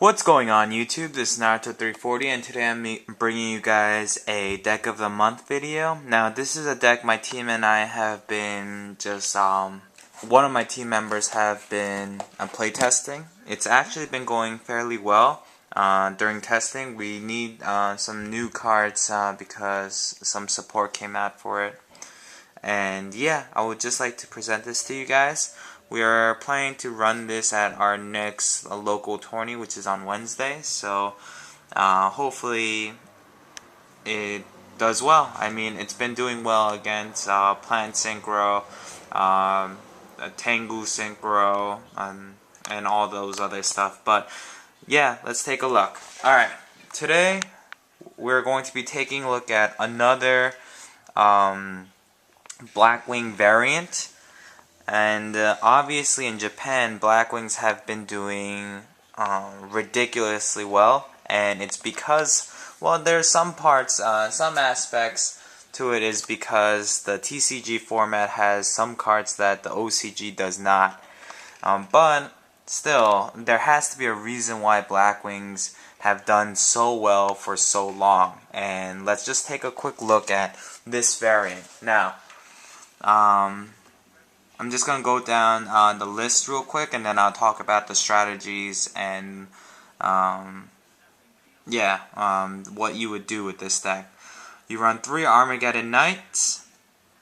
What's going on YouTube? This is Naruto340 and today I'm bringing you guys a deck of the month video. Now this is a deck my team and I have been one of my team members have been playtesting. It's actually been going fairly well. During testing we need some new cards because some support came out for it. And yeah, I would just like to present this to you guys. We are planning to run this at our next local tourney, which is on Wednesday. So hopefully it does well. I mean, it's been doing well against Plant Synchro, Tengu Synchro, and all those other stuff. But yeah, let's take a look. Alright, today we're going to be taking a look at another Blackwing variant. And obviously in Japan, Blackwings have been doing ridiculously well, and it's because, well, there's some parts, some aspects to it is because the TCG format has some cards that the OCG does not. But still, there has to be a reason why Blackwings have done so well for so long. And let's just take a quick look at this variant. Now, I'm just going to go down the list real quick and then I'll talk about the strategies and what you would do with this deck. You run 3 Armageddon Knights,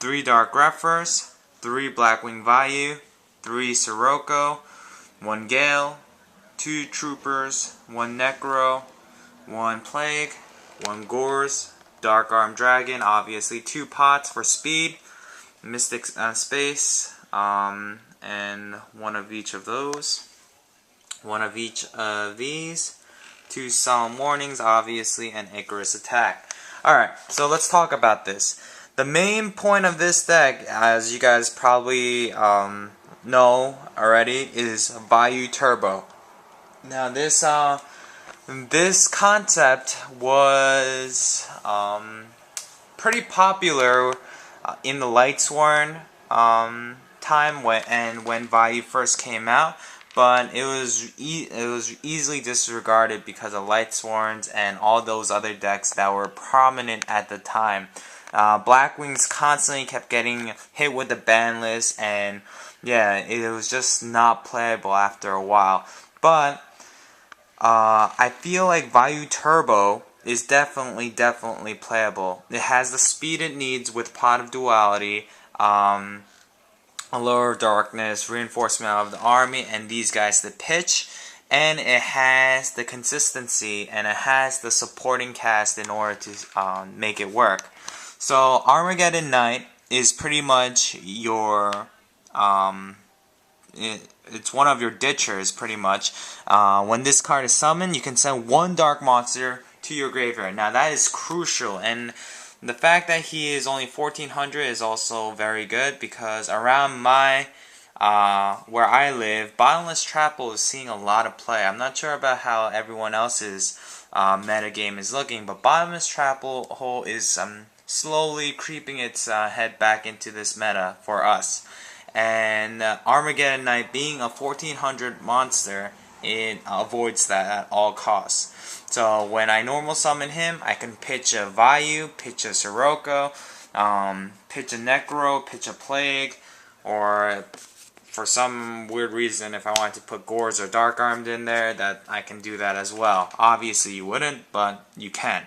3 Dark Reffers, 3 Blackwing Vayu, 3 Sirocco, 1 Gale, 2 Troopers, 1 Necro, 1 Plague, 1 Gores, Dark Arm Dragon, obviously 2 Pots for speed, Mystic Space, and one of each of those, one of each of these, 2 Solemn Warnings obviously, and Icarus Attack. Alright, so let's talk about this. The main point of this deck, as you guys probably know already, is Vayu Turbo. Now this concept was pretty popular in the Lightsworn time when Vayu first came out, but it was easily disregarded because of Lightsworns and all those other decks that were prominent at the time. Blackwings constantly kept getting hit with the ban list, and yeah, it was just not playable after a while. But I feel like Vayu Turbo is definitely playable. It has the speed it needs with Pot of Duality, Allure of Darkness, Reinforcement of the Army, and these guys to pitch, and it has the consistency and it has the supporting cast in order to make it work. So Armageddon Knight is pretty much your it's one of your ditchers pretty much. When this card is summoned, you can send 1 dark monster to your graveyard. Now that is crucial, and the fact that he is only 1400 is also very good because around my where I live, Bottomless Trap Hole is seeing a lot of play. I'm not sure about how everyone else's metagame is looking, but Bottomless Trap Hole is slowly creeping its head back into this meta for us. And Armageddon Knight being a 1400 monster, it avoids that at all costs. So when I normal summon him, I can pitch a Vayu, pitch a Sirocco, pitch a Necro, pitch a Plague, or for some weird reason, if I wanted to put Gores or Dark Armed in there, that I can do that as well. Obviously you wouldn't, but you can.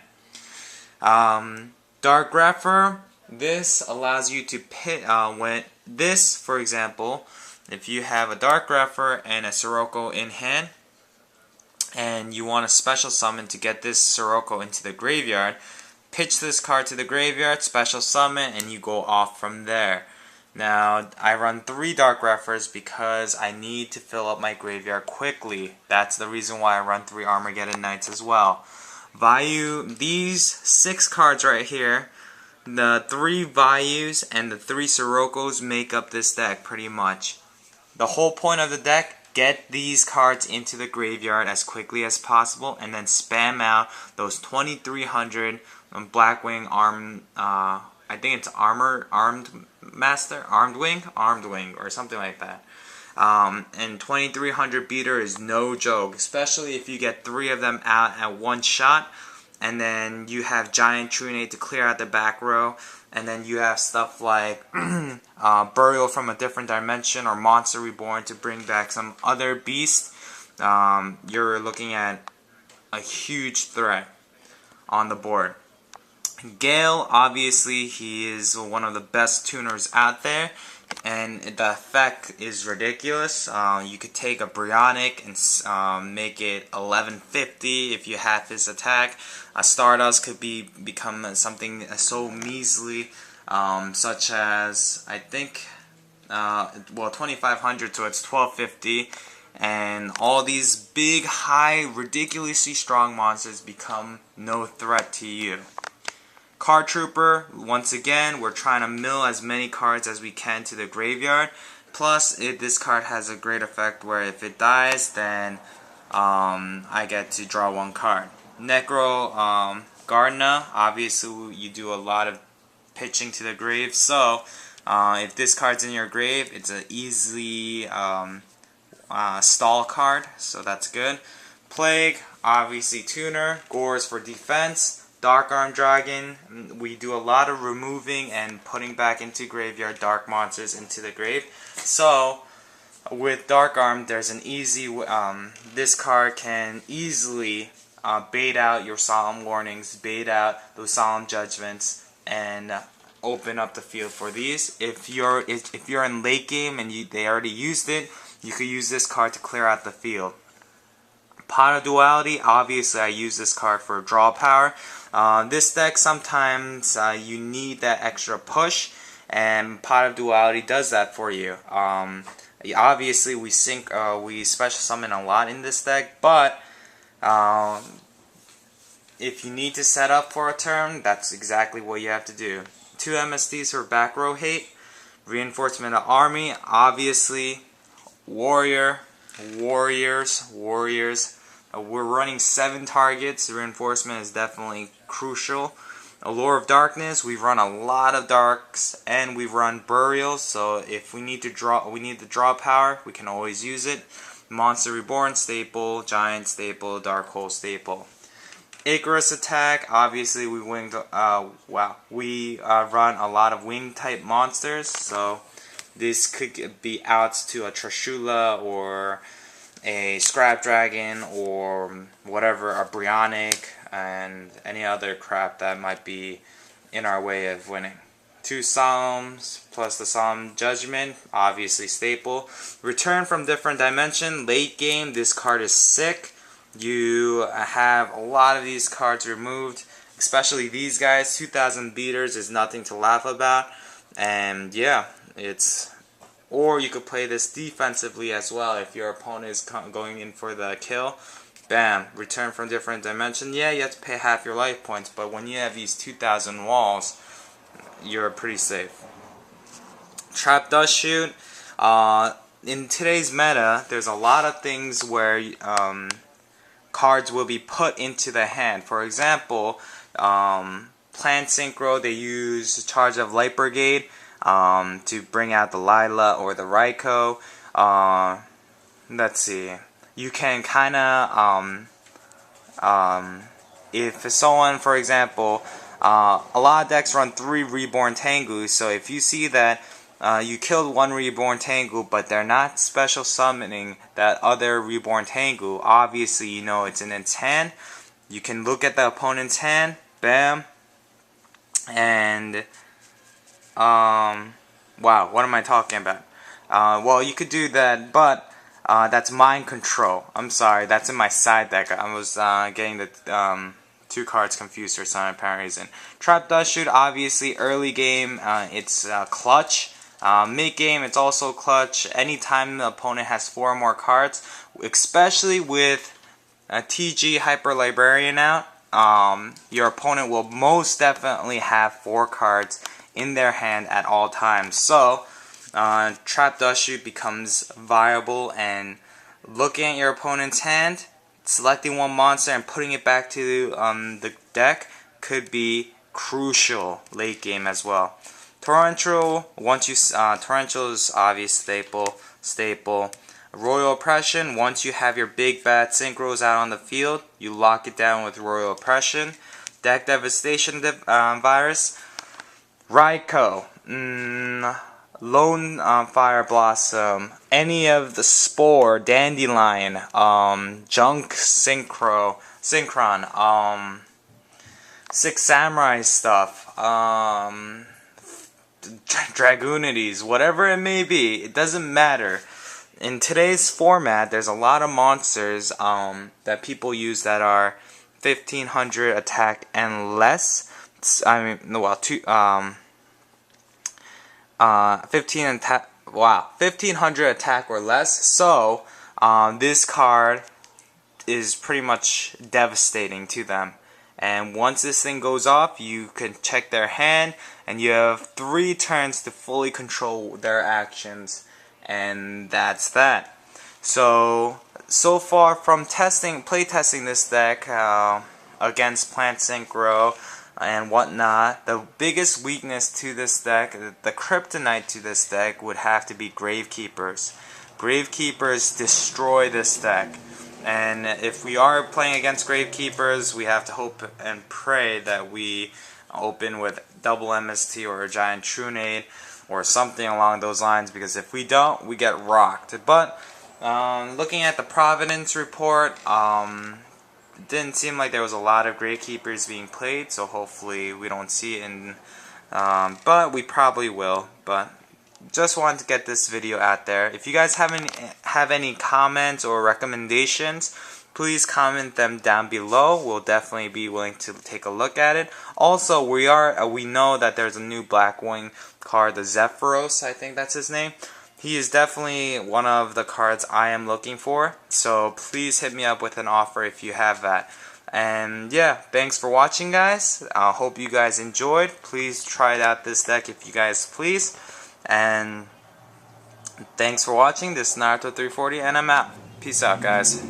Dark Grepher, this allows you to pit, for example, if you have a Dark Grepher and a Sirocco in hand, and you want a special summon to get this Sirocco into the graveyard, pitch this card to the graveyard, special summon, and you go off from there. Now, I run 3 Dark Greffers because I need to fill up my graveyard quickly. That's the reason why I run 3 Armageddon Knights as well. Vayu, these 6 cards right here, the 3 Vayus and the 3 Siroccos make up this deck pretty much. The whole point of the deck, get these cards into the graveyard as quickly as possible and then spam out those 2300 Blackwing I think it's Armed Wing or something like that. And 2300 beater is no joke, especially if you get 3 of them out at one shot. And then you have Giant Trunade to clear out the back row. And then you have stuff like Burial from a Different Dimension or Monster Reborn to bring back some other beast. You're looking at a huge threat on the board. Gale, obviously, he is one of the best tuners out there, and the effect is ridiculous. You could take a Brionic and make it 1150 if you have his attack. A Stardust could become something so measly, such as, I think, 2500, so it's 1250. And all these big, high, ridiculously strong monsters become no threat to you. Card Trooper, once again, we're trying to mill as many cards as we can to the graveyard. Plus, this card has a great effect where if it dies, then I get to draw 1 card. Necro Gardener, obviously you do a lot of pitching to the grave, so if this card's in your grave, it's an easily stall card, so that's good. Plague, obviously tuner. Gores for defense. Dark Arm Dragon, we do a lot of removing and putting back into graveyard dark monsters into the grave. So with Dark Arm, there's an easy this card can easily bait out your Solemn Warnings, bait out those Solemn Judgments, and open up the field for these. If you're in late game and they already used it, you could use this card to clear out the field. Pot of Duality, obviously I use this card for draw power. This deck, sometimes you need that extra push, and Pot of Duality does that for you. Obviously we special summon a lot in this deck, but if you need to set up for a turn, that's exactly what you have to do. 2 MSDs for back row hate. Reinforcement of Army, obviously Warriors. We're running 7 targets. Reinforcement is definitely crucial. Allure of Darkness, we run a lot of darks, and we run Burials, so if we need the draw power, we can always use it. Monster Reborn staple, Giant staple, Dark Hole staple. Icarus attack, obviously we run a lot of wing type monsters, so this could be outs to a Trishula or a Scrap Dragon or whatever, a Brionic, and any other crap that might be in our way of winning. 2 Solemns plus the Solemn Judgment, obviously staple. Return from Different Dimension, late game, this card is sick. You have a lot of these cards removed, especially these guys. 2000 beaters is nothing to laugh about, and yeah, or you could play this defensively as well if your opponent is going in for the kill. Bam, Return from Different Dimension. Yeah, you have to pay half your life points, but when you have these 2000 walls, you're pretty safe. Trap Dust Shoot. In today's meta, there's a lot of things where cards will be put into the hand. For example, Plant Synchro, they use Charge of Light Brigade to bring out the Lila or the Raikou. Let's see. You can kind of, if someone, for example, a lot of decks run 3 Reborn Tengu, so if you see that you killed 1 Reborn Tengu, but they're not special summoning that other Reborn Tengu, obviously you know it's in its hand. You can look at the opponent's hand, bam, and wow, what am I talking about? Well, you could do that, but that's Mind Control. I'm sorry, that's in my side deck. I was getting the 2 cards confused for some apparent reason. Trap Dust Shoot, obviously early game, it's clutch. Mid game, it's also clutch. Anytime the opponent has 4 or more cards, especially with TG Hyper Librarian out, your opponent will most definitely have 4 cards in their hand at all times. So Trap Dust Shoot becomes viable, and looking at your opponent's hand, selecting 1 monster and putting it back to the deck could be crucial late game as well. Torrential, Torrential is obvious staple. staple. Royal Oppression, once you have your big bad synchros out on the field, you lock it down with Royal Oppression. Deck Devastation Virus, Raikou, Lone Fire Blossom, any of the Spore, Dandelion, Junk Synchron, Six Samurai stuff, Dragoonities, whatever it may be, it doesn't matter. In today's format, there's a lot of monsters that people use that are 1500 attack and less. I mean, well, 1500 attack or less. So this card is pretty much devastating to them. And once this thing goes off, you can check their hand, and you have 3 turns to fully control their actions. And that's that. So far from playtesting this deck against Plant Synchro and whatnot, the biggest weakness to this deck, the kryptonite to this deck, would have to be Gravekeepers. Gravekeepers destroy this deck. And if we are playing against Gravekeepers, we have to hope and pray that we open with double MST or a Giant Trunade or something along those lines, because if we don't, we get rocked. But looking at the Providence report, it didn't seem like there was a lot of Gravekeepers being played, so hopefully we don't see it in, but we probably will. But just wanted to get this video out there. If you guys have any comments or recommendations, please comment them down below. We'll definitely be willing to take a look at it. Also, we know that there's a new Blackwing card, the Zephyros, I think that's his name. He is definitely one of the cards I am looking for. So please hit me up with an offer if you have that. And yeah, thanks for watching, guys. I hope you guys enjoyed. Please try out this deck if you guys please. And thanks for watching. This is Naruto 340, and I'm out. Peace out, guys.